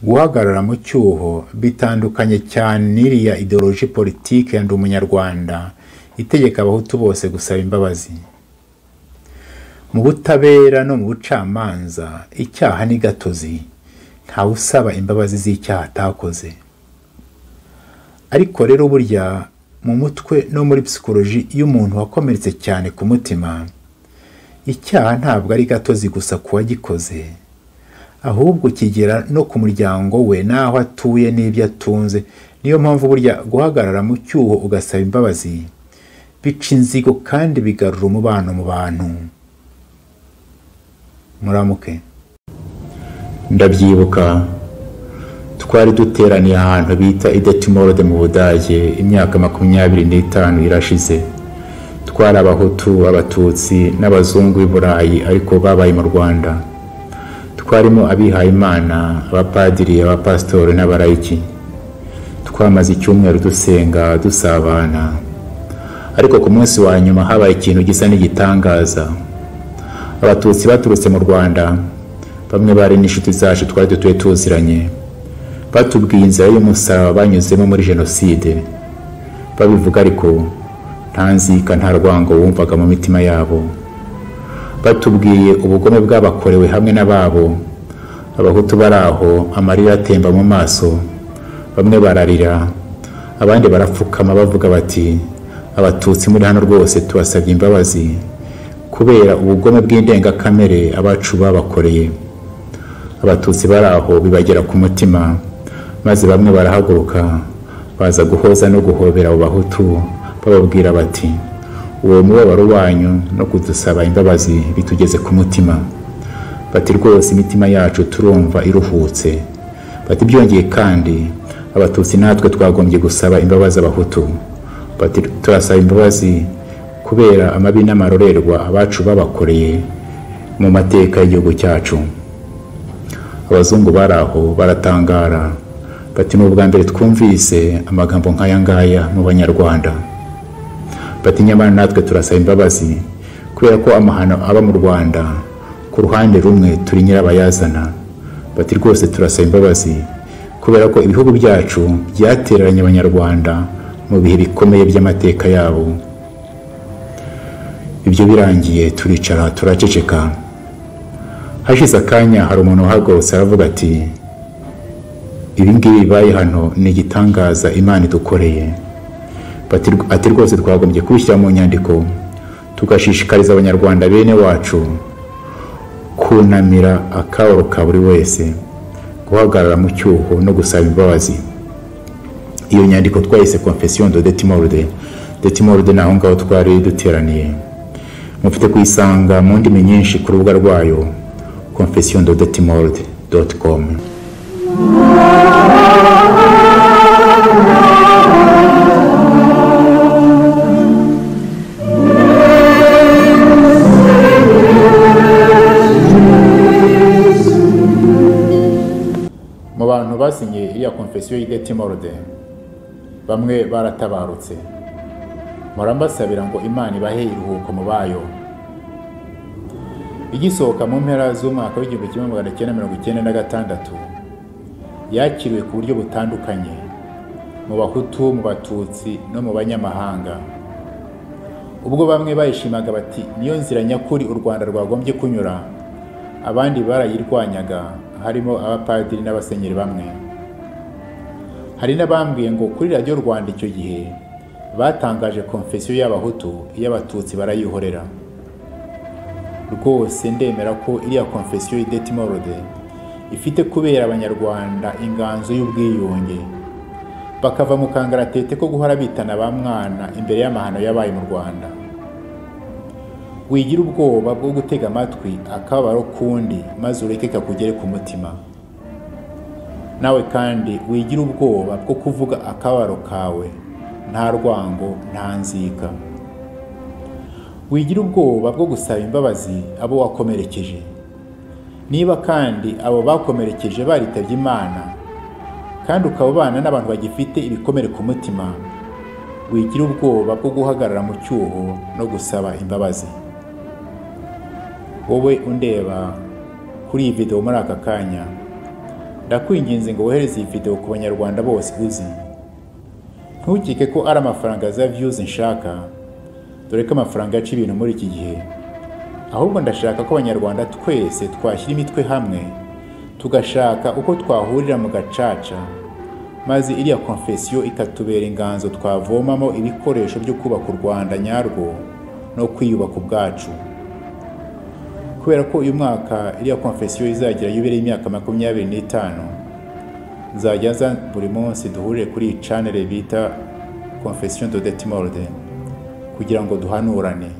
guhagarara mu cyuho bitandukanye cyane n'iriya ideoloji politike ya ndi umunyarwanda itegeka abahutu bose gusaba imbabazi. Mu butabera no mu bucamanza icyaha ni gatozi, ntawe usaba imbabazi z'icyaha atakoze. Ariko rero burya mu mutwe no muri psikoloji y'umuntu wakomeretse cyane ku mutima, icyaha ntabwo ari gatozi gusa ku wagikoze, ahubwo kigera no ku muryango we n'aho atuye n'ibyo atunze. Niyo mpamvu burya guhagarara mu cyuho ugasaba imbabazi bica inzigo kandi bigarura umubano mu bantu. Muramuke. Ndabyibuka twari duteraniye ahantu bita Idetimorde mu Budage imyaka 25 irashize. Twari abahutu, abatutsi n'abazungu b'i Burayi ariko babaye mu Rwanda. Twarimo abihaye Imana, abapadiri, abapastori n'abarayiki. Twamaze icyumweru dusenga dusabana. Ariko ku munsi wa nyuma habaye ikintu gisa n'igitangaza. Abatutsi baturutse mu Rwanda, bamwe bari n'inshuti zacu twari dutuye tuziranye, batubwiye inzira y'umusaraba banyuzemo muri jenoside. Babivuga ariko nta nzika nta rwango wumvaga mu mitima yabo. Batubwiye ubugome bw'abakorewe hamwe n'ababo. Abahutu baraho amarira atemba mu maso, bamwe bararira, abandi barapfukama bavuga bati abatutsi muri hano rwose tubasabye imbabazi kubera ubugome bw'indengakamere abacu babakoreye. Abatutsi baraho bibagera ku mutima, maze bamwe barahaguruka baza guhoza no guhobera abo bahutu bababwira bati uwo mubabaro wanyu no kudusaba imbabazi bitugeze ku mutima. Bati rwose imitima yacu turumva iruhutse. Bati byongeye kandi abatutsi natwe twagombye gusaba imbabazi abahutu. Bati turasaba imbabazi kubera amabi n'amarorerwa abacu babakoreye mu mateka y'igihugu cyacu. Abazungu baraho baratangara bati ni ubwa mbere twumvise amagambo nk'aya ngaya mu banyarwanda. Bati nyamara natwe turasaba imbabazi kubera ko amahano aba mu Rwanda ku ruhande rumwe turi nyirabayazana. Bati rwose turasaba imbabazi kubera ko ibihugu byacu byatereranye abanyarwanda mu bihe bikomeye by'amateka yabo. Ibyo birangiye turicara turaceceka. Hashize akanya hari umuntu uhagurutse aravuga ati ibi ngibi bibaye hano ni igitangaza Imana idukoreye. Ati rwose twagombye kubishyira mu nyandiko tugashishikariza abanyarwanda bene wacu kunamira akababaro ka buri wese, guhagarara mu cyuho no gusaba imbabazi. Iyo nyandiko twayise Confession de Detimorde. Detimorde naho ngaho twari duteraniye. Mufite kuyisanga mu ndimi nyinshi ku rubuga rwayo confessiondedetimorde.com. Mu bantu basinye iriya Confession y'Idetimorde, bamwe baratabarutse. Murambasabira ngo Imana ibahe iruhuko mu bayo. Igisohoka mu mpera z'umwaka w'1996 yakiriwe ku buryo butandukanye mu bahutu, mu batutsi no mu banyamahanga. Ubwo bamwe bayishimaga bati niyo nzira nyakuri u Rwanda rwagombye kunyura, abandi barayirwanyaga harimo abapadiri n'abasenyeri bamwe. Hari n'abambwiye ngo kuri Radio Rwanda icyo gihe batangaje Confession y'abahutu, iy'abatutsi barayihorera. Rwose ndemera ko iriya Confession y'Idetimorde ifite kubera abanyarwanda inganzo y'ubwiyunge, bakava mu kangaratete ko guhora bitana ba mwana imbere y'amahano yabaye mu Rwanda. Wigira ubwoba bwo gutega amatwi akababaro kundi maze ureke kakugere ku mutima. Nawe kandi wigira ubwoba bwo kuvuga akababaro kawe nta rwango nta nzika. Wigira ubwoba bwo gusaba imbabazi abo wakomerekeje. Niba kandi abo bakomerekeje baritabye Imana kandi ukabana n'abantu bagifite ibikomere ku mutima, wigira ubwoba bwo guhagarara mu cyuho no gusaba imbabazi. Wowe undeba kuri iyi video muri aka kanya, ndakwinginze ngo wohereze iyi video ku banyarwanda bose uzi. Ntukike ko ari amafaranga za views nshaka, dore ko amafaranga yaca ibintu muri iki gihe. Ahubwo ndashaka ko abanyarwanda twese twashyira imitwe hamwe tugashaka uko twahurira mu gacaca, maze iriya confession ikatubera inganzo twavomamo ibikoresho byo kubaka u Rwanda nyarwo no kwiyubaka ubwacu. Kubera ko uyu mwaka iriya confession izagira yubereye imyaka 25, nzajya nza buri munsi duhurire kuri channel bita Confession de Detimorde kugira ngo duhanurane.